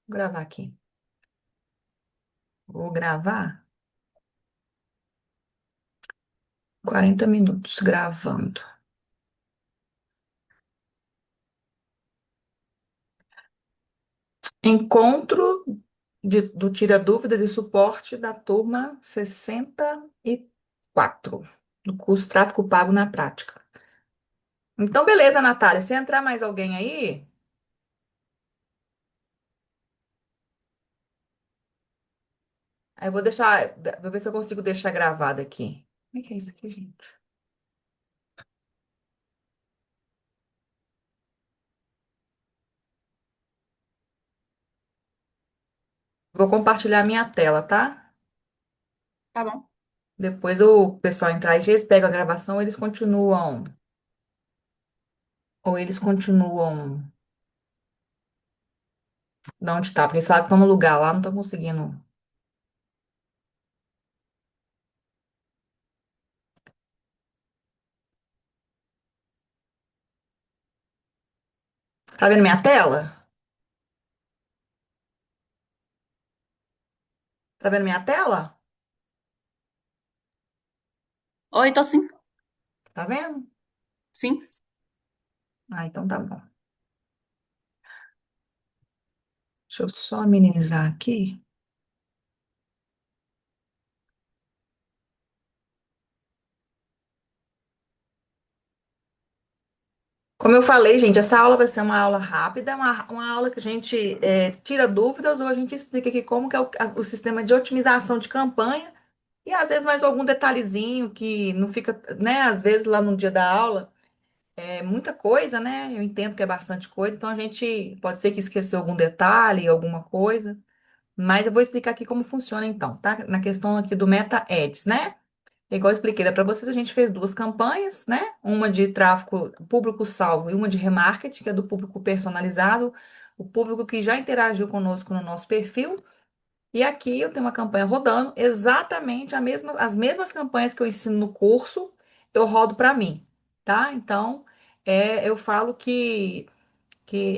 Vou gravar aqui. Vou gravar 40 minutos gravando. Encontro do Tira Dúvidas e Suporte da turma 64 do curso Tráfego Pago na Prática. Então, beleza, Natália. Se entrar mais alguém aí, aí eu vou deixar, vou ver se eu consigo deixar gravado aqui. Como é que é isso aqui, gente? Vou compartilhar minha tela, tá? Tá bom. Depois o pessoal entrar e eles pegam a gravação, ou eles continuam de onde tá, porque eles falam que estão no lugar lá, não estão conseguindo. Tá vendo minha tela? Tá vendo minha tela? Oi, tô sim. Tá vendo? Sim. Ah, então tá bom. Deixa eu só minimizar aqui. Como eu falei, gente, essa aula vai ser uma aula rápida, uma aula que a gente tira dúvidas ou a gente explica aqui como que é o sistema de otimização de campanha e às vezes mais algum detalhezinho que não fica, né? Às vezes lá no dia da aula é muita coisa, né? Eu entendo que é bastante coisa, então a gente pode ser que esqueceu algum detalhe, alguma coisa, mas eu vou explicar aqui como funciona então, tá? Na questão aqui do Meta Ads, né? Igual eu expliquei para vocês, a gente fez duas campanhas, né? Uma de tráfego público-salvo e uma de remarketing, que é do público personalizado, o público que já interagiu conosco no nosso perfil. E aqui eu tenho uma campanha rodando, exatamente as mesmas campanhas que eu ensino no curso, eu rodo para mim, tá? Então, eu falo que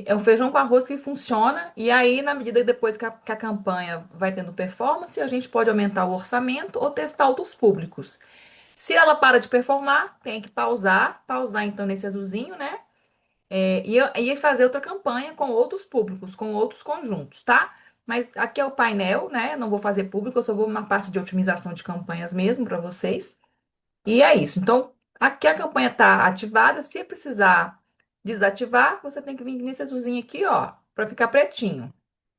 é um feijão com arroz que funciona, e aí, na medida que depois que a campanha vai tendo performance, a gente pode aumentar o orçamento ou testar outros públicos. Se ela para de performar, tem que pausar então nesse azulzinho, né? E fazer outra campanha com outros públicos, com outros conjuntos, tá? Mas aqui é o painel, né? Não vou fazer público, eu só vou na parte de otimização de campanhas mesmo para vocês. E é isso. Então, aqui a campanha está ativada. Se precisar desativar, você tem que vir nesse azulzinho aqui, ó, para ficar pretinho.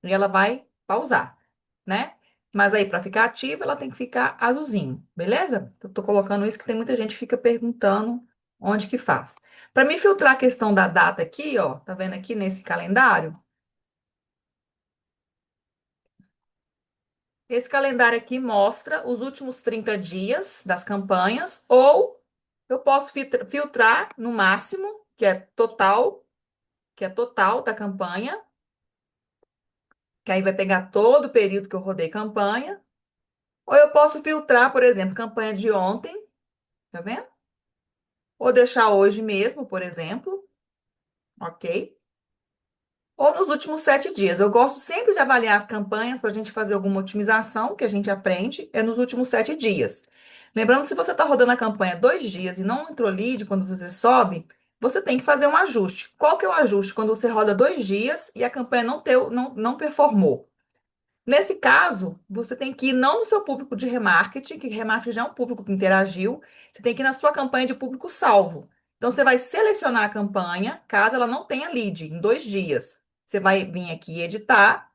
E ela vai pausar, né? Mas aí, para ficar ativa, ela tem que ficar azulzinho, beleza? Eu tô colocando isso que tem muita gente que fica perguntando onde que faz. Para me filtrar a questão da data aqui, ó, tá vendo aqui nesse calendário? Esse calendário aqui mostra os últimos 30 dias das campanhas, ou eu posso filtrar no máximo, que é total da campanha, que aí vai pegar todo o período que eu rodei campanha, ou eu posso filtrar, por exemplo, campanha de ontem, tá vendo? Ou deixar hoje mesmo, por exemplo, ok? Ou nos últimos 7 dias. Eu gosto sempre de avaliar as campanhas para a gente fazer alguma otimização que a gente aprende é nos últimos 7 dias. Lembrando, se você está rodando a campanha 2 dias e não entrou lead quando você sobe, você tem que fazer um ajuste. Qual que é o ajuste? Quando você roda 2 dias e a campanha não performou. Nesse caso, você tem que ir não no seu público de remarketing, que remarketing já é um público que interagiu, você tem que ir na sua campanha de público salvo. Então, você vai selecionar a campanha, caso ela não tenha lead, em 2 dias. Você vai vir aqui e editar,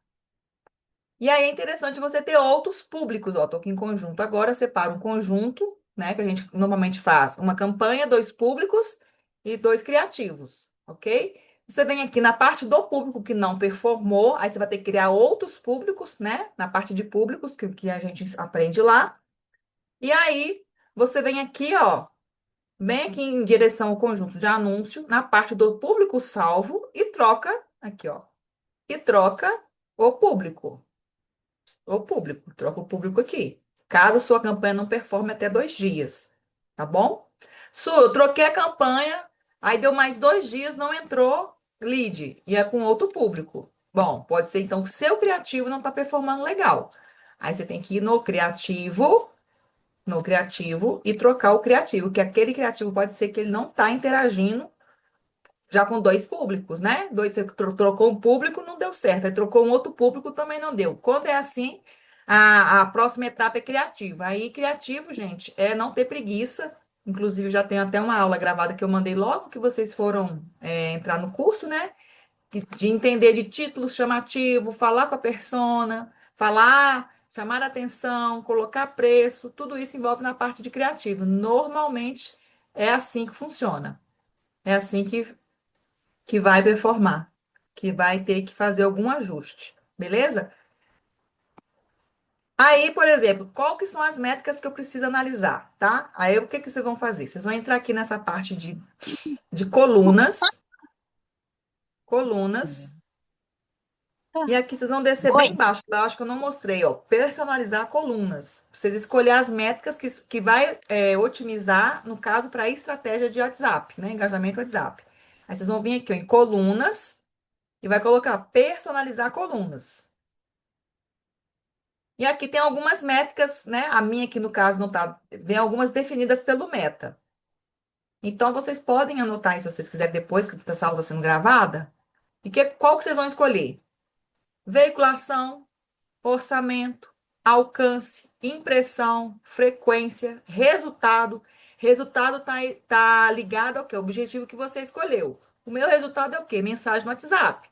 e aí é interessante você ter outros públicos. Ó, tô aqui em conjunto agora, separa um conjunto, né, que a gente normalmente faz, uma campanha, dois públicos e dois criativos, ok? Você vem aqui na parte do público que não performou, aí você vai ter que criar outros públicos, né? Na parte de públicos que a gente aprende lá. E aí você vem aqui, ó, vem aqui em direção ao conjunto de anúncio, na parte do público salvo e troca aqui, ó, e troca o público. Troca o público aqui. Caso a sua campanha não performe até 2 dias, tá bom? Eu troquei a campanha, aí deu mais 2 dias, não entrou lead, e é com outro público. Bom, pode ser então que o seu criativo não está performando legal. Aí você tem que ir no criativo e trocar o criativo, que aquele criativo pode ser que ele não está interagindo já com dois públicos, né? Você trocou um público, não deu certo. Aí trocou um outro público, também não deu. Quando é assim, a próxima etapa é criativa. Aí, criativo, gente, é não ter preguiça. Inclusive, já tem até uma aula gravada que eu mandei logo que vocês foram entrar no curso, né? De entender de títulos chamativos, falar com a persona, falar, chamar a atenção, colocar preço, tudo isso envolve na parte de criativo. Normalmente é assim que funciona. É assim que vai performar, que vai ter que fazer algum ajuste, beleza? Aí, por exemplo, qual que são as métricas que eu preciso analisar, tá? Aí, o que que vocês vão fazer? Vocês vão entrar aqui nessa parte de colunas, colunas, Tá. e aqui vocês vão descer Oi. bem embaixo, lá eu acho que eu não mostrei, ó, personalizar colunas. Pra vocês escolher as métricas que vai otimizar, no caso, para a estratégia de WhatsApp, né? Engajamento WhatsApp. Aí vocês vão vir aqui, ó, em colunas, e vai colocar personalizar colunas. E aqui tem algumas métricas, né? A minha aqui, no caso, não tá. Vem algumas definidas pelo Meta. Então, vocês podem anotar aí, se vocês quiserem, depois que essa aula está sendo gravada. E qual que vocês vão escolher? Veiculação, orçamento, alcance, impressão, frequência, resultado. Resultado tá ligado ao quê? O objetivo que você escolheu. O meu resultado é o quê? Mensagem no WhatsApp.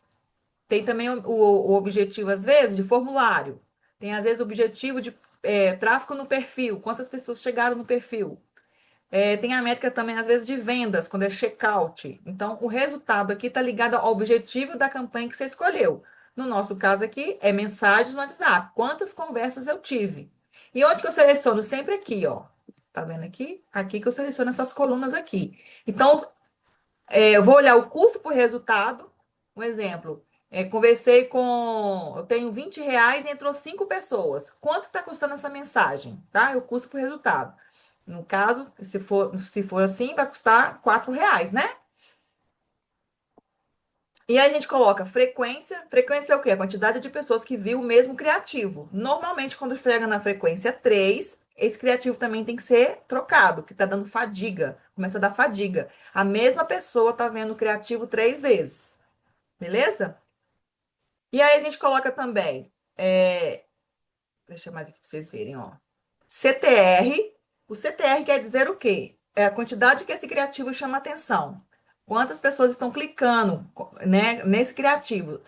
Tem também o objetivo, às vezes, de formulário. Tem, às vezes, o objetivo de tráfego no perfil. Quantas pessoas chegaram no perfil? Tem a métrica também, às vezes, de vendas, quando é checkout. Então, o resultado aqui está ligado ao objetivo da campanha que você escolheu. No nosso caso aqui, é mensagens no WhatsApp. Quantas conversas eu tive? E onde que eu seleciono? Sempre aqui, ó. Tá vendo aqui? Aqui que eu seleciono essas colunas aqui. Então, eu vou olhar o custo por resultado. Um exemplo, conversei com. Eu tenho R$ 20 e entrou 5 pessoas. Quanto está custando essa mensagem? Tá? O custo por resultado. No caso, se for assim, vai custar R$ 4, né? E aí a gente coloca frequência. Frequência é o quê? A quantidade de pessoas que viu o mesmo criativo. Normalmente, quando chega na frequência 3, esse criativo também tem que ser trocado, que tá dando fadiga. Começa a dar fadiga. A mesma pessoa tá vendo o criativo 3 vezes. Beleza? E aí a gente coloca também. Deixa mais aqui para vocês verem, ó. CTR. O CTR quer dizer o quê? É a quantidade que esse criativo chama atenção. Quantas pessoas estão clicando, né, nesse criativo?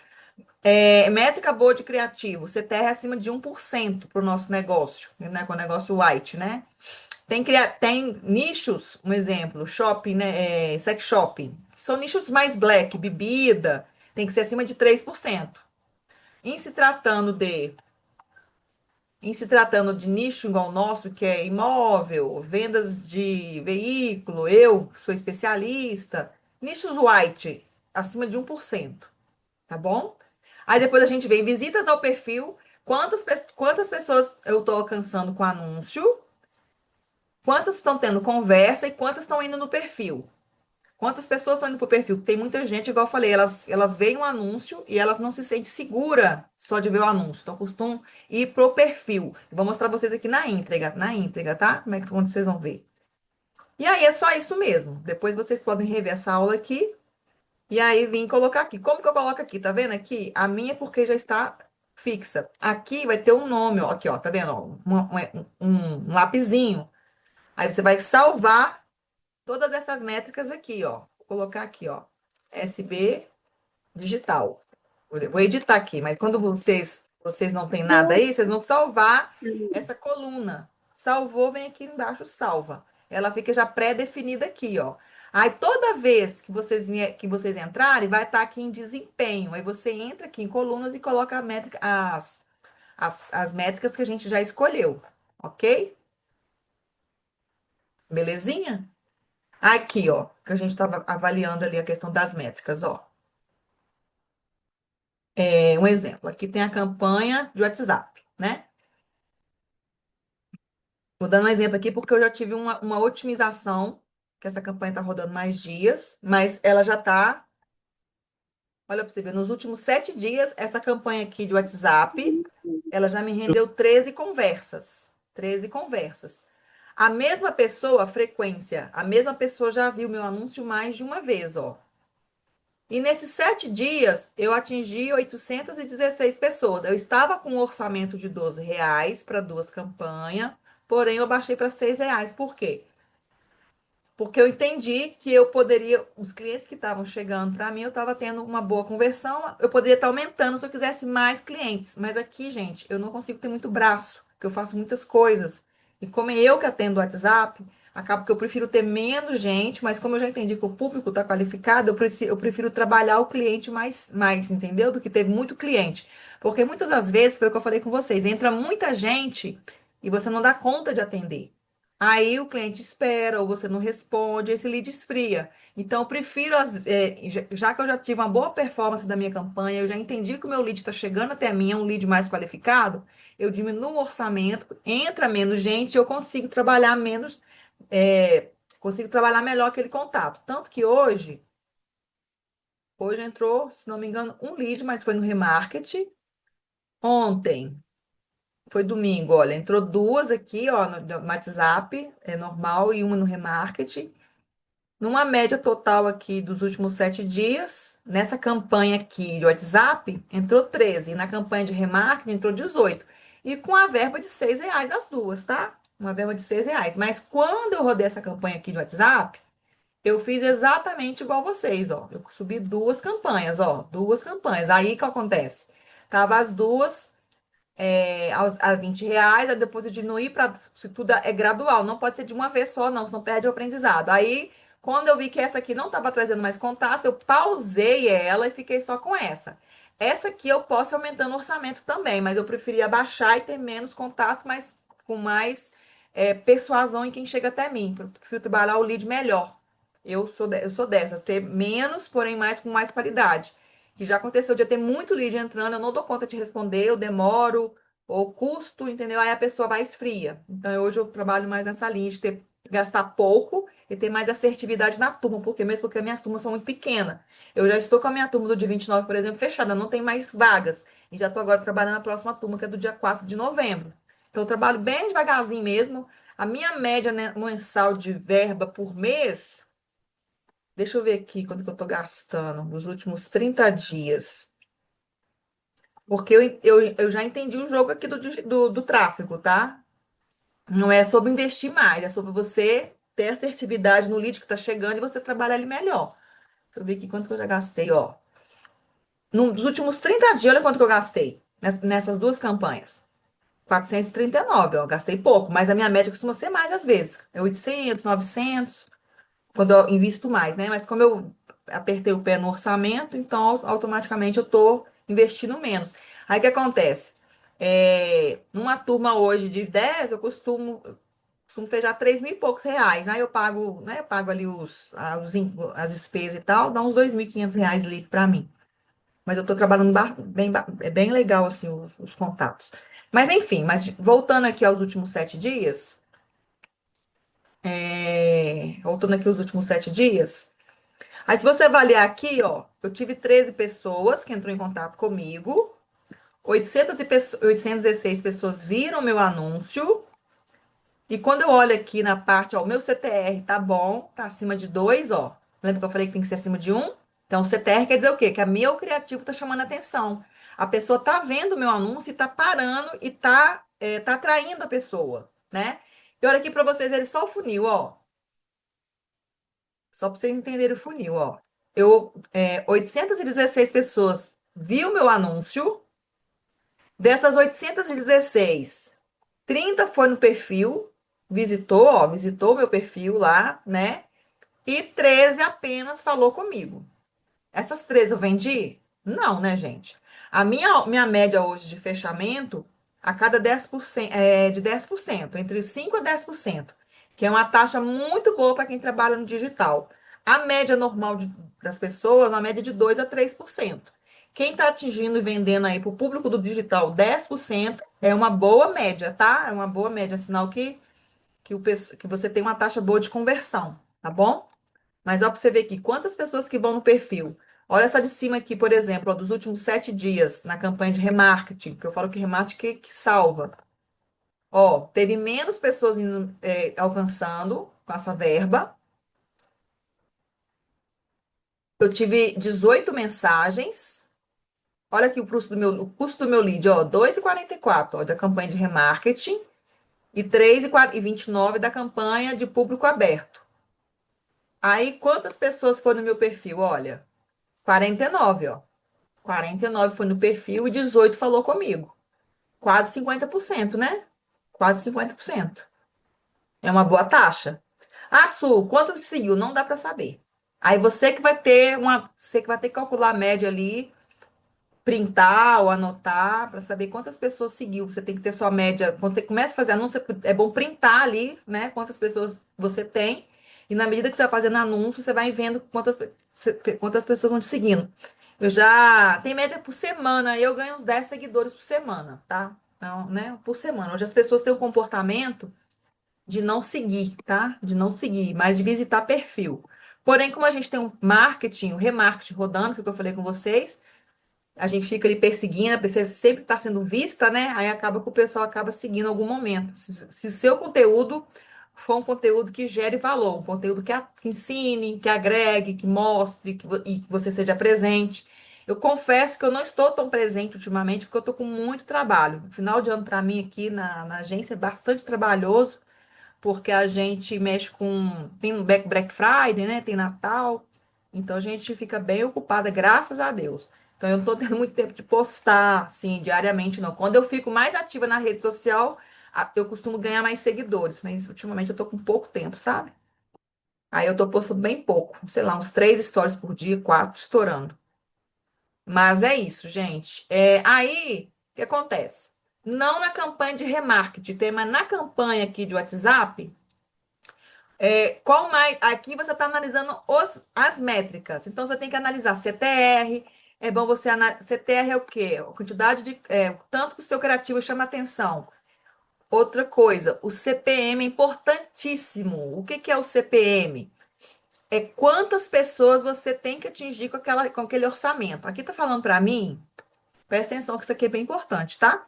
Métrica boa de criativo. CTR é acima de 1% para o nosso negócio, né, com o negócio white, né? Tem nichos, um exemplo, shopping, né, sex shopping. São nichos mais black, bebida, tem que ser acima de 3%. Em se tratando de Em se tratando de nicho igual o nosso, que é imóvel, vendas de veículo, eu que sou especialista, nichos white, acima de 1%, tá bom? Aí depois a gente vem visitas ao perfil, quantas pessoas eu estou alcançando com anúncio, quantas estão tendo conversa e quantas estão indo no perfil. Quantas pessoas estão indo para o perfil? Tem muita gente, igual eu falei, elas veem um anúncio e elas não se sentem segura só de ver o anúncio. Então, costumam ir pro perfil. Vou mostrar pra vocês aqui na íntegra, tá? Como é que onde vocês vão ver. E aí é só isso mesmo. Depois vocês podem rever essa aula aqui e aí vim colocar aqui. Como que eu coloco aqui? Tá vendo aqui? A minha é porque já está fixa. Aqui vai ter um nome, ó, aqui, ó, tá vendo? Ó, um lapisinho. Aí você vai salvar todas essas métricas aqui, ó. Vou colocar aqui, ó. SB digital. Vou editar aqui, mas quando vocês não têm nada aí, vocês vão salvar essa coluna. Salvou, vem aqui embaixo, salva. Ela fica já pré-definida aqui, ó. Aí toda vez que vocês entrarem, vai estar aqui em desempenho. Aí você entra aqui em colunas e coloca as métricas que a gente já escolheu, ok? Belezinha? Aqui, ó, que a gente estava avaliando ali a questão das métricas, ó. Um exemplo, aqui tem a campanha de WhatsApp, né? Vou dando um exemplo aqui porque eu já tive uma otimização, que essa campanha está rodando mais dias, mas ela já está Olha para você ver, nos últimos 7 dias, essa campanha aqui de WhatsApp, ela já me rendeu 13 conversas. 13 conversas. A mesma pessoa, a frequência, a mesma pessoa já viu meu anúncio mais de uma vez, ó. E nesses 7 dias, eu atingi 816 pessoas. Eu estava com um orçamento de R$ 12 para duas campanhas, porém eu baixei para R$ 6. Por quê? Porque eu entendi que eu poderia, os clientes que estavam chegando para mim, eu estava tendo uma boa conversão, eu poderia estar aumentando se eu quisesse mais clientes. Mas aqui, gente, eu não consigo ter muito braço, porque eu faço muitas coisas. E como é eu que atendo o WhatsApp, acaba que eu prefiro ter menos gente, mas como eu já entendi que o público está qualificado, eu prefiro trabalhar o cliente mais, entendeu? Do que ter muito cliente. Porque muitas das vezes, foi o que eu falei com vocês, entra muita gente e você não dá conta de atender. Aí o cliente espera, ou você não responde, esse lead esfria. Então, eu prefiro, já que eu já tive uma boa performance da minha campanha, eu já entendi que o meu lead está chegando até mim, é um lead mais qualificado, eu diminuo o orçamento, entra menos gente, eu consigo trabalhar menos, consigo trabalhar melhor aquele contato. Tanto que hoje entrou, se não me engano, um lead, mas foi no remarketing. Ontem. Foi domingo, olha, entrou duas aqui, ó, no WhatsApp, é normal, e uma no remarketing. Numa média total aqui dos últimos 7 dias, nessa campanha aqui de WhatsApp, entrou 13. E na campanha de remarketing entrou 18. E com a verba de R$ 6 as duas, tá? Uma verba de R$ 6. Mas quando eu rodei essa campanha aqui no WhatsApp, eu fiz exatamente igual vocês, ó. Eu subi duas campanhas, ó. Duas campanhas. Aí o que acontece? Tava as duas a R$ 20, aí depois eu diminuir para se tudo é gradual, não pode ser de uma vez só, não, senão perde o aprendizado. Aí, quando eu vi que essa aqui não estava trazendo mais contato, eu pausei ela e fiquei só com essa. Essa aqui eu posso ir aumentando o orçamento também, mas eu preferia baixar e ter menos contato, mas com mais persuasão em quem chega até mim. Eu prefiro trabalhar o lead melhor. Eu sou dessas, ter menos, porém mais com mais qualidade. Que já aconteceu de eu ter muito lead entrando, eu não dou conta de responder, eu demoro, ou custo, entendeu? Aí a pessoa vai esfria. Então, hoje eu trabalho mais nessa linha de gastar pouco e ter mais assertividade na turma, porque mesmo porque as minhas turmas são muito pequenas. Eu já estou com a minha turma do dia 29, por exemplo, fechada, não tem mais vagas. E já estou agora trabalhando na próxima turma, que é do dia 4 de novembro. Então, eu trabalho bem devagarzinho mesmo. A minha média, né, mensal de verba por mês, deixa eu ver aqui quanto que eu estou gastando nos últimos 30 dias. Porque eu já entendi o jogo aqui do tráfego, tá? Não é sobre investir mais, é sobre você ter assertividade no lead que tá chegando e você trabalhar ele melhor. Deixa eu ver aqui quanto que eu já gastei, ó. Nos últimos 30 dias, olha quanto que eu gastei nessas duas campanhas. 439, ó. Gastei pouco, mas a minha média costuma ser mais às vezes. É 800, 900, quando eu invisto mais, né? Mas como eu apertei o pé no orçamento, então automaticamente eu tô investindo menos. Aí o que acontece? Numa turma hoje de 10, eu costumo fechar 3 mil e poucos reais. Aí eu pago, né? Pago ali as despesas e tal, dá uns 2.500 reais livre para mim. Mas eu tô trabalhando é bem legal, assim, os contatos. Mas enfim, mas voltando aqui aos últimos 7 dias, voltando aqui aos últimos 7 dias. Aí, se você avaliar aqui, ó, eu tive 13 pessoas que entrou em contato comigo, 816 pessoas viram meu anúncio, e quando eu olho aqui na parte, ó, o meu CTR tá bom, tá acima de 2, ó. Lembra que eu falei que tem que ser acima de 1? Então, o CTR quer dizer o quê? Que a meu criativo tá chamando a atenção. A pessoa tá vendo o meu anúncio e tá parando e tá atraindo a pessoa, né? E olha aqui para vocês, ele só o funil, ó. Só para vocês entenderem o funil, ó. 816 pessoas viu meu anúncio. Dessas 816, 30 foi no perfil, visitou meu perfil lá, né? E 13 apenas falou comigo. Essas 13 eu vendi? Não, né, gente? A minha média hoje de fechamento, a cada 10%, é de 10%, entre 5% a 10%, que é uma taxa muito boa para quem trabalha no digital. A média normal das pessoas, uma média de 2% a 3%. Quem está atingindo e vendendo aí para o público do digital 10% é uma boa média, tá? É uma boa média, sinal que você tem uma taxa boa de conversão, tá bom? Mas ó, para você ver aqui, quantas pessoas que vão no perfil? Olha essa de cima aqui, por exemplo, ó, dos últimos 7 dias na campanha de remarketing, que eu falo que remarketing que salva. Ó, teve menos pessoas alcançando com essa verba. Eu tive 18 mensagens. Olha aqui o custo do meu lead, ó, 2,44, ó, da campanha de remarketing e 3,29 da campanha de público aberto. Aí, quantas pessoas foram no meu perfil? Olha, 49, ó. 49 foi no perfil e 18 falou comigo. Quase 50%, né? Quase 50%. É uma boa taxa. Ah, Su, quantas seguiu? Não dá para saber. Aí você que vai ter que calcular a média ali, printar ou anotar para saber quantas pessoas seguiu. Você tem que ter sua média. Quando você começa a fazer anúncio, é bom printar ali, né? Quantas pessoas você tem. E na medida que você vai fazendo anúncio, você vai vendo quantas pessoas vão te seguindo. Eu já tem média por semana, eu ganho uns 10 seguidores por semana, tá? Então, né? Por semana. Hoje as pessoas têm um comportamento de não seguir, tá? De não seguir, mas de visitar perfil. Porém, como a gente tem um marketing, um remarketing rodando, foi o que eu falei com vocês, a gente fica ali perseguindo, a pessoa sempre está sendo vista, né? Aí acaba que o pessoal acaba seguindo em algum momento. Se seu conteúdo for um conteúdo que gere valor, um conteúdo que ensine, que agregue, que mostre, e que você seja presente. Eu confesso que eu não estou tão presente ultimamente, porque eu estou com muito trabalho. Final de ano para mim aqui na agência é bastante trabalhoso porque a gente mexe com. Tem Black Friday, né? Tem Natal. Então a gente fica bem ocupada, graças a Deus. Então eu não tô tendo muito tempo de postar, assim, diariamente, não. Quando eu fico mais ativa na rede social, eu costumo ganhar mais seguidores, mas ultimamente eu tô com pouco tempo, sabe? Aí eu tô postando bem pouco, sei lá, uns 3 stories por dia, 4 estourando. Mas é isso, gente. Aí, o que acontece? Não na campanha de remarketing, mas na campanha aqui de WhatsApp. Qual mais? Aqui você está analisando as métricas. Então você tem que analisar CTR. É bom você analisar. CTR é o quê? A quantidade o tanto que o seu criativo chama atenção. Outra coisa, o CPM é importantíssimo. O que que é o CPM? É quantas pessoas você tem que atingir com aquele orçamento. Aqui está falando para mim, presta atenção que isso aqui é bem importante, tá?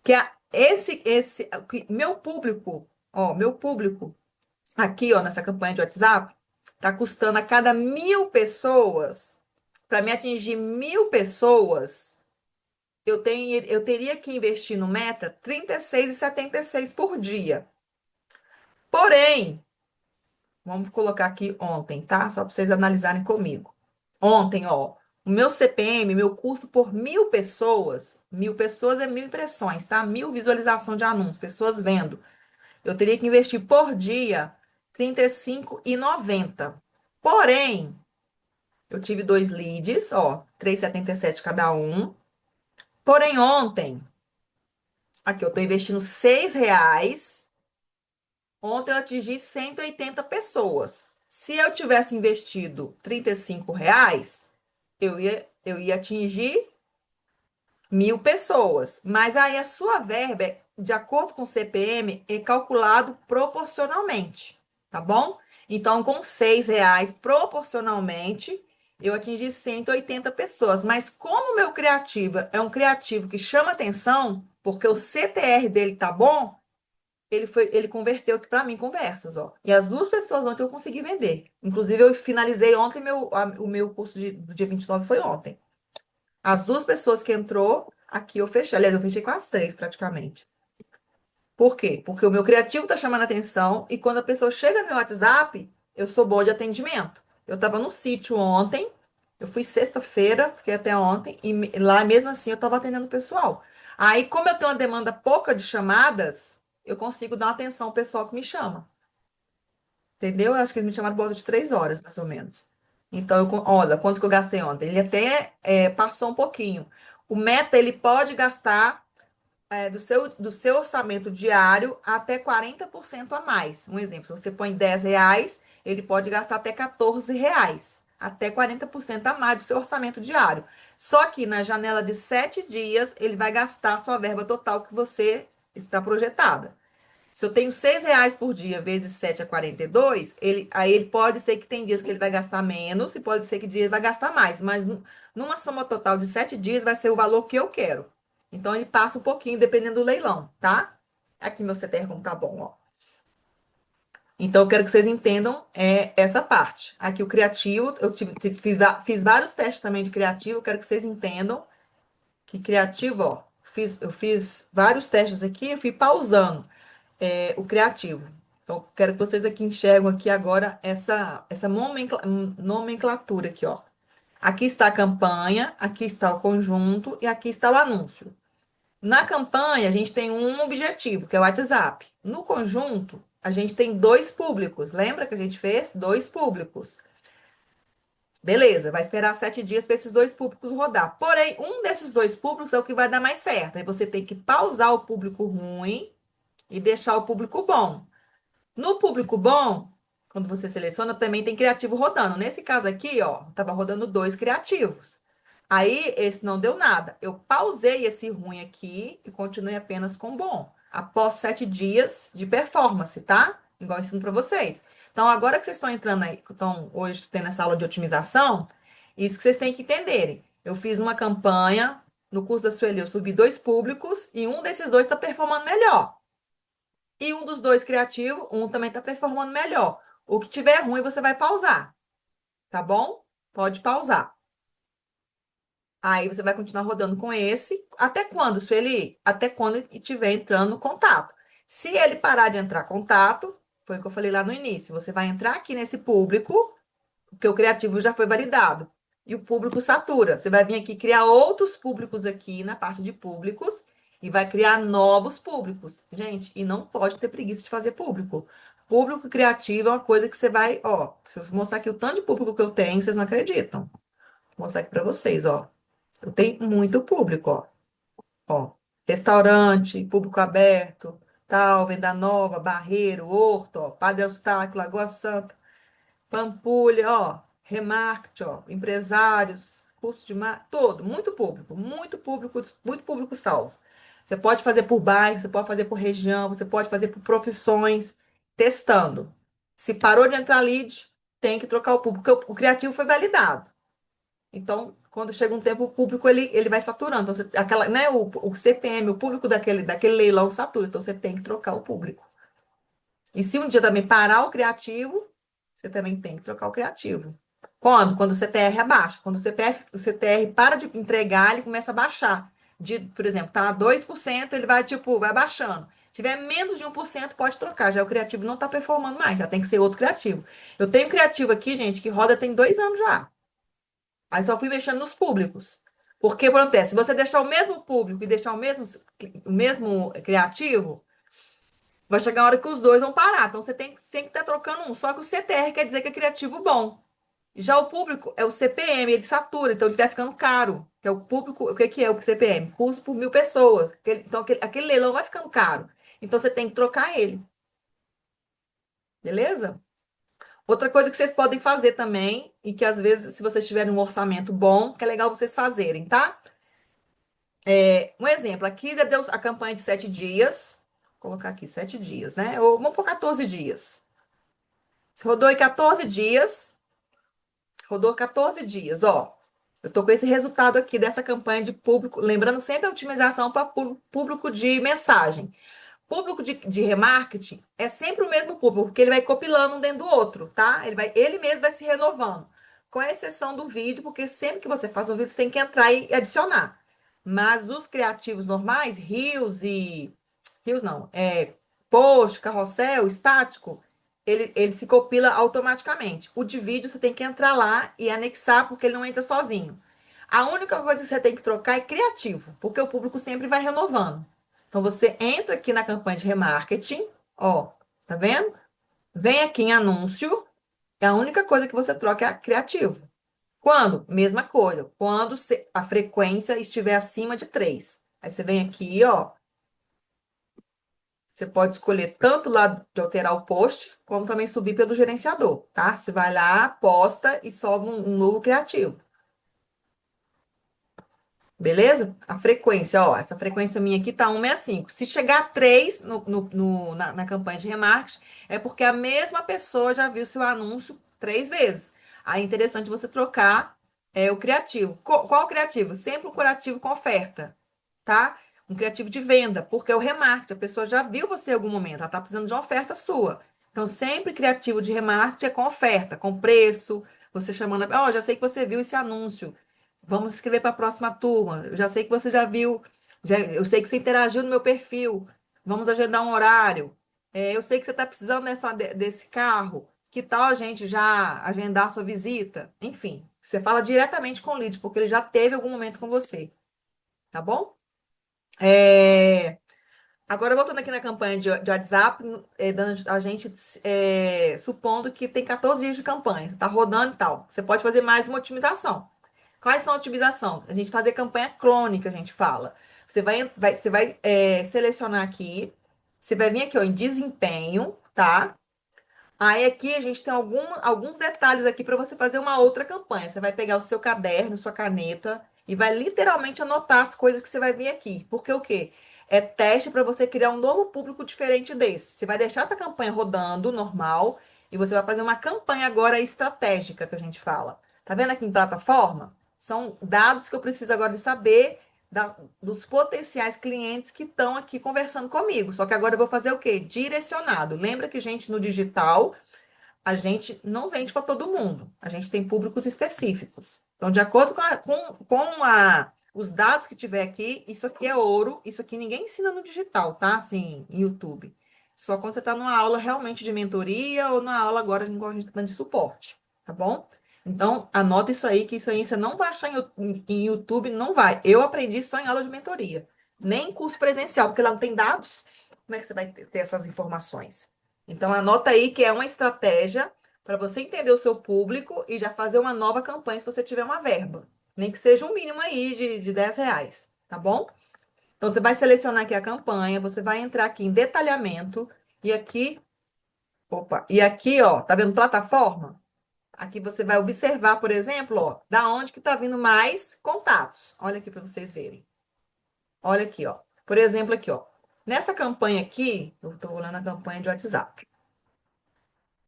Que meu público, ó, meu público aqui, ó, nessa campanha de WhatsApp, tá custando a cada 1.000 pessoas, para me atingir 1.000 pessoas, eu teria que investir no Meta 36,76 por dia. Porém, vamos colocar aqui ontem, tá? Só para vocês analisarem comigo. Ontem, ó, o meu CPM, meu custo por 1.000 pessoas, 1.000 pessoas é 1.000 impressões, tá? 1.000 visualização de anúncios, pessoas vendo. Eu teria que investir por dia R$ 35,90. Porém, eu tive 2 leads, ó, 3,77 cada um. Porém, ontem, aqui eu tô investindo R$ 6. Ontem eu atingi 180 pessoas. Se eu tivesse investido R$ 35, eu ia atingir 1.000 pessoas. Mas aí a sua verba, de acordo com o CPM, é calculado proporcionalmente, tá bom? Então, com R$ 6, proporcionalmente, eu atingi 180 pessoas. Mas como o meu criativo é um criativo que chama atenção, porque o CTR dele tá bom, ele converteu aqui para mim conversas, ó. E as 2 pessoas ontem eu consegui vender. Inclusive, eu finalizei ontem, o meu curso do dia 29 foi ontem. As 2 pessoas que entrou, aqui eu fechei. Aliás, eu fechei com as 3, praticamente. Por quê? Porque o meu criativo tá chamando atenção e quando a pessoa chega no meu WhatsApp, eu sou boa de atendimento. Eu tava no sítio ontem, eu fui sexta-feira, fiquei até ontem, e lá mesmo assim eu tava atendendo o pessoal. Aí, como eu tenho uma demanda pouca de chamadas, eu consigo dar atenção ao pessoal que me chama. Entendeu? Eu acho que eles me chamaram por volta de 3 horas, mais ou menos. Então, olha, quanto que eu gastei ontem? Ele até passou um pouquinho. O Meta, ele pode gastar do seu orçamento diário até 40% a mais. Um exemplo, se você põe R$ 10, ele pode gastar até R$ 14. Até 40% a mais do seu orçamento diário. Só que na janela de 7 dias, ele vai gastar a sua verba total que você está projetada. Se eu tenho R$ 6 por dia vezes 7 é 42, aí ele pode ser que tem dias que ele vai gastar menos e pode ser que dia ele vai gastar mais, mas numa soma total de 7 dias vai ser o valor que eu quero. Então ele passa um pouquinho dependendo do leilão, tá? Aqui meu CTR como tá bom, ó. Então eu quero que vocês entendam essa parte. Aqui o criativo, fiz vários testes também de criativo, eu quero que vocês entendam que criativo, ó, eu fiz vários testes aqui, eu fui pausando o criativo. Então, quero que vocês aqui enxergam aqui agora essa nomenclatura aqui, ó. Aqui está a campanha, aqui está o conjunto e aqui está o anúncio. Na campanha, a gente tem um objetivo, que é o WhatsApp. No conjunto, a gente tem dois públicos. Lembra que a gente fez? Dois públicos. Beleza, vai esperar 7 dias para esses dois públicos rodar. Porém, um desses dois públicos é o que vai dar mais certo. Aí você tem que pausar o público ruim e deixar o público bom. No público bom, quando você seleciona, também tem criativo rodando. Nesse caso aqui, ó, tava rodando dois criativos. Aí, esse não deu nada. Eu pausei esse ruim aqui e continuei apenas com bom. Após 7 dias de performance, tá? Igual eu ensino para vocês. Então, agora que vocês estão entrando aí, que estão hoje tendo essa aula de otimização, isso que vocês têm que entenderem. Eu fiz uma campanha, no curso da Sueli, eu subi dois públicos e um desses dois está performando melhor. E um dos dois criativo, um também está performando melhor. O que tiver ruim, você vai pausar, tá bom? Pode pausar. Aí você vai continuar rodando com esse. Até quando, Sueli? Até quando estiver entrando contato. Se ele parar de entrar contato, foi o que eu falei lá no início. Você vai entrar aqui nesse público, porque o criativo já foi validado. E o público satura. Você vai vir aqui criar outros públicos aqui na parte de públicos e vai criar novos públicos. Gente, e não pode ter preguiça de fazer público. Público criativo é uma coisa que você vai, ó, se eu mostrar aqui o tanto de público que eu tenho, vocês não acreditam. Vou mostrar aqui para vocês, ó. Eu tenho muito público, ó. Ó, restaurante, público aberto, tal, Venda Nova, Barreiro, Horto, ó, Padre Eustáquio, Lagoa Santa. Pampulha, ó, remarketing, ó, empresários, curso de mar, todo, muito público salvo. Você pode fazer por bairro, você pode fazer por região, você pode fazer por profissões, testando. Se parou de entrar lead, tem que trocar o público, porque o criativo foi validado. Então, quando chega um tempo, o público ele vai saturando. Então, aquela, né, o CPM, o público daquele leilão satura. Então, você tem que trocar o público. E se um dia também parar o criativo, você também tem que trocar o criativo. Quando? Quando o CTR abaixa. Quando o CTR para de entregar, ele começa a baixar. Por exemplo, tá a 2%, ele vai, tipo, vai baixando. Se tiver menos de 1%, pode trocar. Já o criativo não está performando mais, já tem que ser outro criativo. Eu tenho criativo aqui, gente, que roda tem 2 anos já. Aí só fui mexendo nos públicos. Porque acontece, se você deixar o mesmo público e deixar o mesmo criativo, vai chegar uma hora que os dois vão parar. Então você tem que estar trocando um. Só que o CTR quer dizer que é criativo bom. Já o público é o CPM, ele satura, então ele vai ficando caro. Que é o público, o que que é o CPM? Custo por 1.000 pessoas. Então aquele leilão vai ficando caro. Então você tem que trocar ele. Beleza? Outra coisa que vocês podem fazer também, e que às vezes, se vocês tiverem um orçamento bom, que é legal vocês fazerem, tá? Um exemplo, aqui já deu a campanha de 7 dias. Vou colocar aqui 7 dias, né? Ou vamos por 14 dias. Você rodou em 14 dias. Rodou 14 dias, ó. Eu tô com esse resultado aqui dessa campanha de público. Lembrando sempre a otimização para público de mensagem. Público de remarketing é sempre o mesmo público, porque ele vai copilando um dentro do outro, tá? Ele mesmo vai se renovando. Com exceção do vídeo, porque sempre que você faz um vídeo, você tem que entrar e adicionar. Mas os criativos normais, Rios não, post, carrossel, estático, ele se copila automaticamente. O de vídeo você tem que entrar lá e anexar, porque ele não entra sozinho. A única coisa que você tem que trocar é criativo, porque o público sempre vai renovando. Então, você entra aqui na campanha de remarketing, ó, tá vendo? Vem aqui em anúncio, é a única coisa que você troca é criativo. Quando? Mesma coisa. Quando a frequência estiver acima de 3. Aí você vem aqui, ó, você pode escolher tanto lá de alterar o post, como também subir pelo gerenciador, tá? Você vai lá, posta e sobe um novo criativo. Beleza? A frequência, ó, essa frequência minha aqui tá 165. Se chegar a 3 na campanha de remarketing, é porque a mesma pessoa já viu seu anúncio 3 vezes. Aí é interessante você trocar o criativo. Qual o criativo? Sempre um criativo com oferta, tá? Um criativo de venda, porque é o remarketing, a pessoa já viu você em algum momento, ela tá precisando de uma oferta sua. Então, sempre criativo de remarketing é com oferta, com preço, você chamando, ó, já sei que você viu esse anúncio. Vamos escrever para a próxima turma. Eu já sei que você já viu, eu sei que você interagiu no meu perfil. Vamos agendar um horário. Eu sei que você está precisando desse carro. Que tal a gente já agendar a sua visita? Enfim, você fala diretamente com o lead, porque ele já teve algum momento com você, tá bom? É, Agora, voltando aqui na campanha de WhatsApp, dando a gente, supondo que tem 14 dias de campanha, está rodando e tal. Você pode fazer mais uma otimização. Quais são a otimização? A gente fazer campanha clone, que a gente fala. Você vai selecionar aqui, você vai vir aqui, ó, em desempenho, tá? Aí aqui a gente tem alguns detalhes aqui para você fazer uma outra campanha. Você vai pegar o seu caderno, sua caneta e vai literalmente anotar as coisas que você vai ver aqui. Porque o quê? É teste para você criar um novo público diferente desse. Você vai deixar essa campanha rodando normal e você vai fazer uma campanha agora estratégica que a gente fala. Tá vendo aqui em plataforma? São dados que eu preciso agora de saber dos potenciais clientes que estão aqui conversando comigo. Só que agora eu vou fazer o quê? Direcionado. Lembra que, gente, no digital, a gente não vende para todo mundo. A gente tem públicos específicos. Então, de acordo com os dados que tiver aqui, isso aqui é ouro, isso aqui ninguém ensina no digital, tá? Assim, em YouTube. Só quando você está numa aula realmente de mentoria ou numa aula agora igual a gente está dando de suporte, tá bom? Então, anota isso aí, que isso aí você não vai achar em YouTube, não vai. Eu aprendi só em aula de mentoria, nem em curso presencial, porque lá não tem dados. Como é que você vai ter essas informações? Então, anota aí que é uma estratégia para você entender o seu público e já fazer uma nova campanha se você tiver uma verba. Nem que seja um mínimo aí de R$ 10, tá bom? Então, você vai selecionar aqui a campanha, você vai entrar aqui em detalhamento e aqui, opa, e aqui, ó, tá vendo plataforma? Aqui você vai observar, por exemplo, ó, da onde que tá vindo mais contatos. Olha aqui para vocês verem. Olha aqui, ó. Por exemplo, aqui, ó. Nessa campanha aqui, eu estou olhando a campanha de WhatsApp.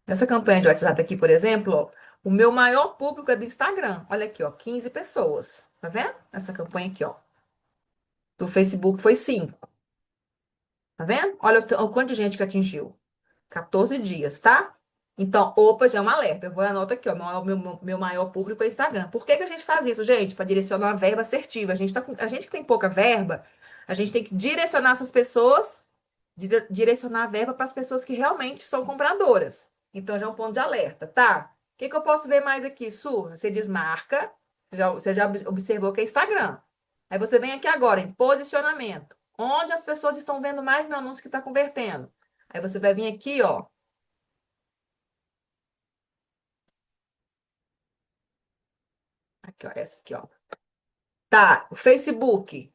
Nessa campanha de WhatsApp aqui, por exemplo, ó, o meu maior público é do Instagram. Olha aqui, ó, 15 pessoas. Tá vendo? Essa campanha aqui, ó. Do Facebook foi 5. Tá vendo? Olha o quanto de gente que atingiu. 14 dias, tá? Então, opa, já é um alerta. Eu vou anotar aqui, ó. Meu maior público é Instagram. Por que que a gente faz isso, gente? Para direcionar uma verba assertiva. A gente que tem pouca verba, a gente tem que direcionar essas pessoas, direcionar a verba para as pessoas que realmente são compradoras. Então, já é um ponto de alerta, tá? O que que eu posso ver mais aqui, Su? Você desmarca, você já observou que é Instagram. Aí você vem aqui agora em posicionamento. Onde as pessoas estão vendo mais meu anúncio que está convertendo? Aí você vai vir aqui, ó. Aqui, ó, essa aqui, ó. Tá, o Facebook.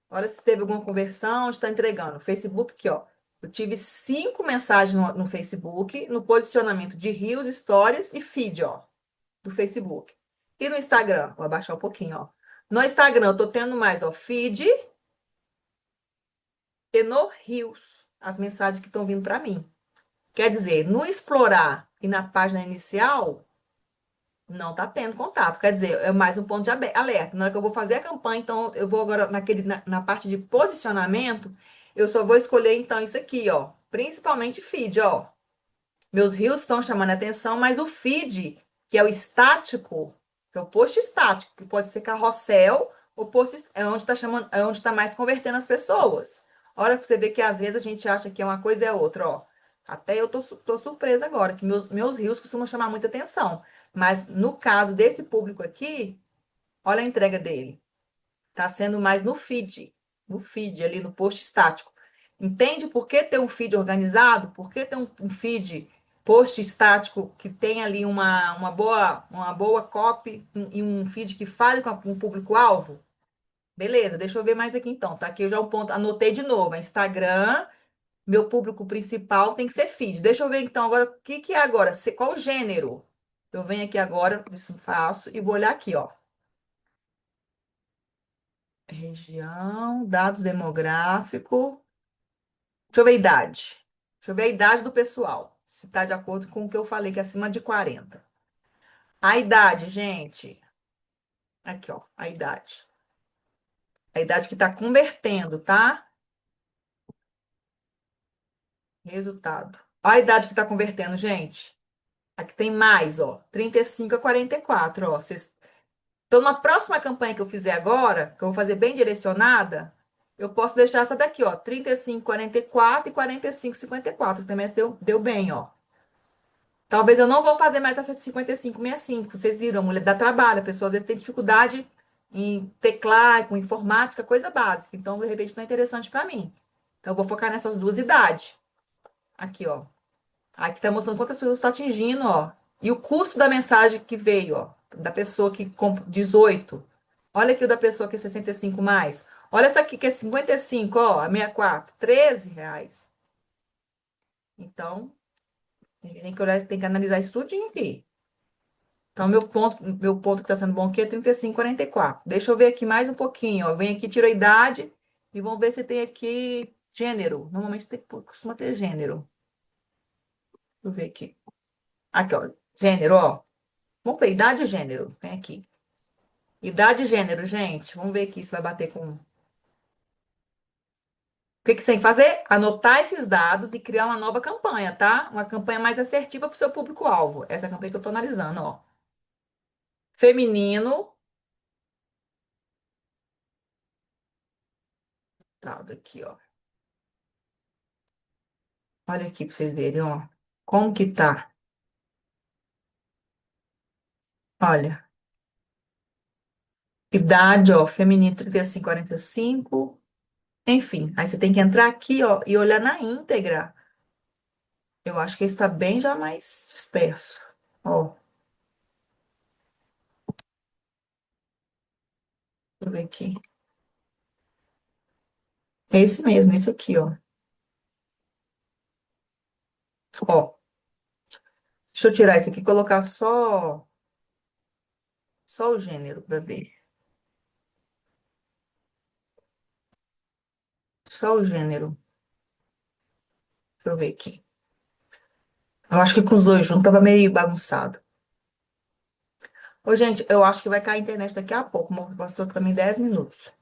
Olha se teve alguma conversão, está entregando. Facebook aqui, ó. Eu tive 5 mensagens no Facebook, no posicionamento de Reels, Stories e Feed, ó, do Facebook. E no Instagram, vou abaixar um pouquinho, ó. No Instagram, eu tô tendo mais, ó, Feed e no Reels, as mensagens que estão vindo para mim. Quer dizer, no explorar e na página inicial, não está tendo contato. Quer dizer, é mais um ponto de alerta. Na hora que eu vou fazer a campanha, então eu vou agora na parte de posicionamento, eu só vou escolher então isso aqui, ó. Principalmente feed, ó. Meus reels estão chamando a atenção, mas o feed, que é o estático, que é o post estático, que pode ser carrossel, o post é onde está chamando, é onde está mais convertendo as pessoas. Olha para você ver que às vezes a gente acha que é uma coisa e é outra, ó. Até eu tô surpresa agora, que meus reels costumam chamar muita atenção. Mas no caso desse público aqui, olha a entrega dele. Está sendo mais no feed ali, no post estático. Entende por que ter um feed organizado? Por que ter um feed post estático que tem ali uma boa copy e um feed que fale com o público-alvo? Beleza, deixa eu ver mais aqui então. Tá aqui já o ponto, anotei de novo. É Instagram, meu público principal tem que ser feed. Deixa eu ver então agora o que que é agora, qual o gênero? Eu venho aqui agora, isso faço e vou olhar aqui, ó. Região, dados demográficos. Deixa eu ver a idade. Deixa eu ver a idade do pessoal. Se está de acordo com o que eu falei, que é acima de 40. A idade, gente. Aqui, ó, a idade. A idade que está convertendo, tá? Resultado. Olha a idade que está convertendo, gente. Aqui tem mais, ó. 35 a 44, ó. Então, na próxima campanha que eu fizer agora, que eu vou fazer bem direcionada, eu posso deixar essa daqui, ó. 35, 44 e 45, 54. Também deu bem, ó. Talvez eu não vou fazer mais essa de 55, 65. Vocês viram, a mulher dá trabalho. A pessoa às vezes tem dificuldade em teclar, com informática, coisa básica. Então, de repente, não é interessante para mim. Então, eu vou focar nessas duas idades. Aqui, ó. Aqui tá mostrando quantas pessoas está atingindo, ó. E o custo da mensagem que veio, ó. Da pessoa que compra 18. Olha aqui o da pessoa que é 65 mais. Olha essa aqui que é 55, ó. A 64. R$ 13. Então, a gente tem que olhar, tem que analisar isso tudinho aqui. Então, meu ponto que está sendo bom aqui é 35, 44. Deixa eu ver aqui mais um pouquinho, ó. Vem aqui, tira a idade e vamos ver se tem aqui gênero. Normalmente costuma ter gênero. Deixa eu ver aqui. Aqui, ó. Gênero, ó. Vamos ver, idade e gênero. Vem aqui. Idade e gênero, gente. Vamos ver aqui se vai bater com. O que que você tem que fazer? Anotar esses dados e criar uma nova campanha, tá? Uma campanha mais assertiva para o seu público-alvo. Essa é a campanha que eu estou analisando, ó. Feminino. Tá, daqui, ó. Olha aqui para vocês verem, ó. Como que tá? Olha. Idade, ó. Feminino 35, 45. Enfim, aí você tem que entrar aqui, ó, e olhar na íntegra. Eu acho que esse está bem já mais disperso. Ó, deixa eu ver aqui. É esse mesmo, esse aqui, ó. Ó, deixa eu tirar esse aqui e colocar só o gênero para ver. Só o gênero. Deixa eu ver aqui. Eu acho que com os dois juntos tava meio bagunçado. Ô, gente, eu acho que vai cair a internet daqui a pouco. Mostrou para mim 10 minutos.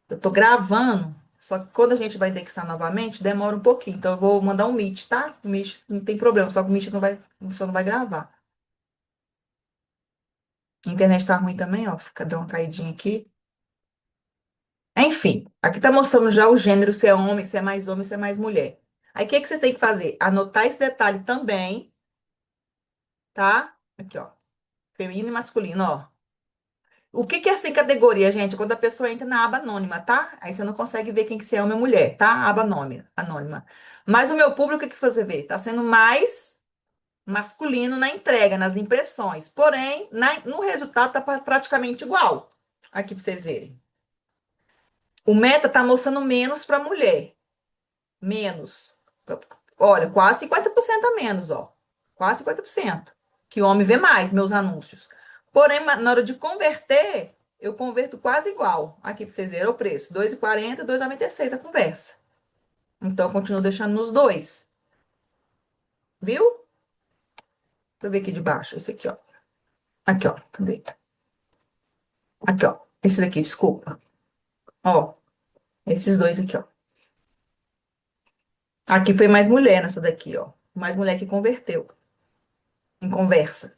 Eu tô gravando, só que quando a gente vai indexar novamente, demora um pouquinho. Então, eu vou mandar um Meet, tá? O Meet não tem problema, só que o Meet não vai, só não vai gravar. A internet tá ruim também, ó. Fica dando uma caidinha aqui. Enfim, aqui tá mostrando já o gênero, se é homem, se é mais mulher. Aí, o que que vocês têm que fazer? Anotar esse detalhe também, tá? Aqui, ó. Feminino e masculino, ó. O que que é sem categoria, gente? Quando a pessoa entra na aba anônima, tá? Aí você não consegue ver quem que se é homem ou mulher, tá? Aba anônima, anônima. Mas o meu público, o que que você vê? Tá sendo mais masculino na entrega, nas impressões. Porém, no resultado tá praticamente igual. Aqui pra vocês verem. O meta tá mostrando menos para mulher. Menos. Olha, quase 50% a menos, ó. Quase 50%. Que o homem vê mais meus anúncios. Porém, na hora de converter, eu converto quase igual. Aqui para vocês verem o preço: 2,40, 2,96 a conversa. Então, eu continuo deixando nos dois. Viu? Deixa eu ver aqui de baixo. Esse aqui, ó. Aqui, ó. Cadê? Aqui, ó. Esse daqui, desculpa. Ó. Esses dois aqui, ó. Aqui foi mais mulher nessa daqui, ó. Mais mulher que converteu em conversa.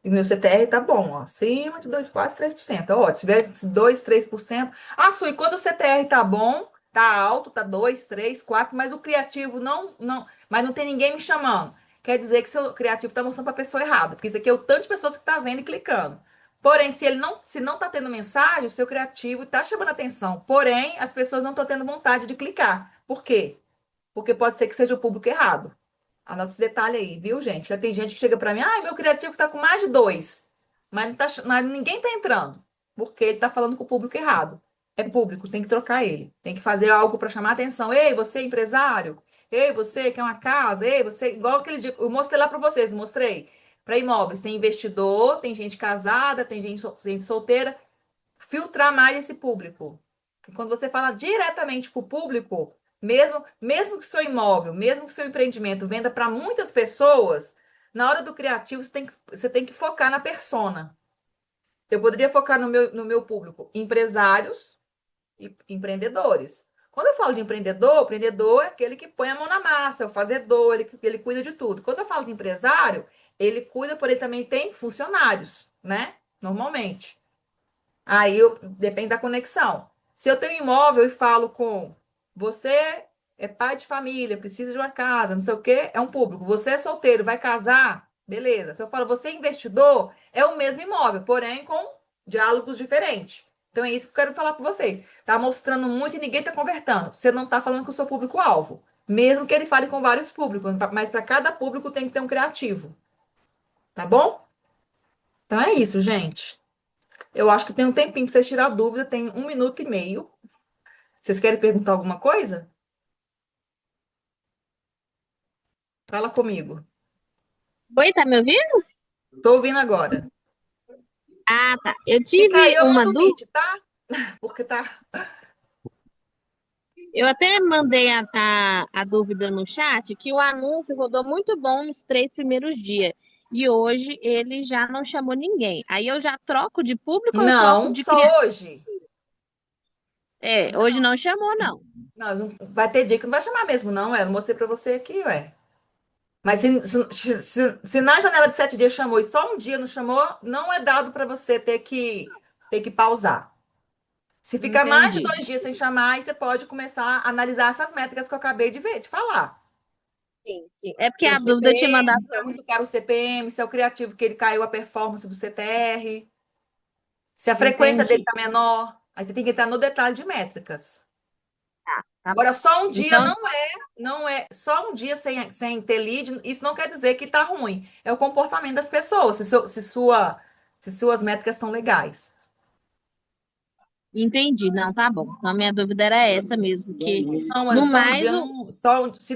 E meu CTR tá bom, ó, acima de 2, quase 3%. Ó, se tivesse 2, 3%. Ah, Su, e quando o CTR tá bom, tá alto, tá 2, 3, 4, mas o criativo mas não tem ninguém me chamando. Quer dizer que seu criativo tá mostrando pra pessoa errada, porque isso aqui é o tanto de pessoas que tá vendo e clicando. Porém, se não tá tendo mensagem, o seu criativo tá chamando atenção. Porém, as pessoas não estão tendo vontade de clicar. Por quê? Porque pode ser que seja o público errado. Anota esse detalhe aí, viu, gente? Que tem gente que chega para mim, ah, meu criativo tá com mais de dois, mas, não tá, mas ninguém tá entrando, porque ele tá falando com o público errado. É público, tem que trocar ele. Tem que fazer algo para chamar a atenção. Ei, você empresário? Ei, você quer uma casa? Ei, você, igual aquele dia, eu mostrei lá para vocês, mostrei. Para imóveis, tem investidor, tem gente casada, tem gente solteira. filtrar mais esse público. Quando você fala diretamente para o público, mesmo que seu imóvel, mesmo que seu empreendimento venda para muitas pessoas, na hora do criativo você tem que focar na persona. Eu poderia focar no meu público, empresários e empreendedores. Quando eu falo de empreendedor, o empreendedor é aquele que põe a mão na massa, é o fazedor, ele cuida de tudo. Quando eu falo de empresário, ele cuida, por ele também tem funcionários, né? Normalmente. Depende da conexão. Se eu tenho um imóvel e falo com você é pai de família, precisa de uma casa, não sei o quê, é um público. Você é solteiro, vai casar, beleza. Se eu falo você é investidor, é o mesmo imóvel, porém com diálogos diferentes. Então é isso que eu quero falar para vocês. Tá mostrando muito e ninguém tá convertendo. Você não tá falando com o seu público-alvo. Mesmo que ele fale com vários públicos, mas para cada público tem que ter um criativo. Tá bom? Então é isso, gente. Eu acho que tem um tempinho que vocês tirar dúvida, tem 1 minuto e meio. Vocês querem perguntar alguma coisa? Fala comigo. Oi, tá me ouvindo? Tô ouvindo agora. Ah, tá. Eu Se tive cair, eu uma mando o dúvida. Meet, tá? Porque tá. Eu até mandei a dúvida no chat que o anúncio rodou muito bom nos 3 primeiros dias. E hoje ele já não chamou ninguém. Aí eu já troco de público ou eu troco Não, de criança? só hoje. É, hoje não chamou, não. Não, vai ter dia que não vai chamar mesmo, não, ué. Eu mostrei pra você aqui, ué. Mas se na janela de 7 dias chamou e só um dia não chamou, não é dado para você ter que pausar. Se ficar mais de Entendi. 2 dias sem chamar, aí você pode começar a analisar essas métricas que eu acabei de falar. Sim, sim. É porque Seu a dúvida eu tinha CPM, mandado se está muito caro o CPM, se é o criativo que ele caiu a performance do CTR, se a frequência dele Entendi. está menor. Aí você tem que entrar no detalhe de métricas. Tá bom. Agora, só um dia Então, não é, só um dia sem ter lead, isso não quer dizer que está ruim. É o comportamento das pessoas, se suas métricas estão legais. entendi. Não, tá bom. Então, a minha dúvida era essa mesmo, que Não, é no só um mais dia, o não, se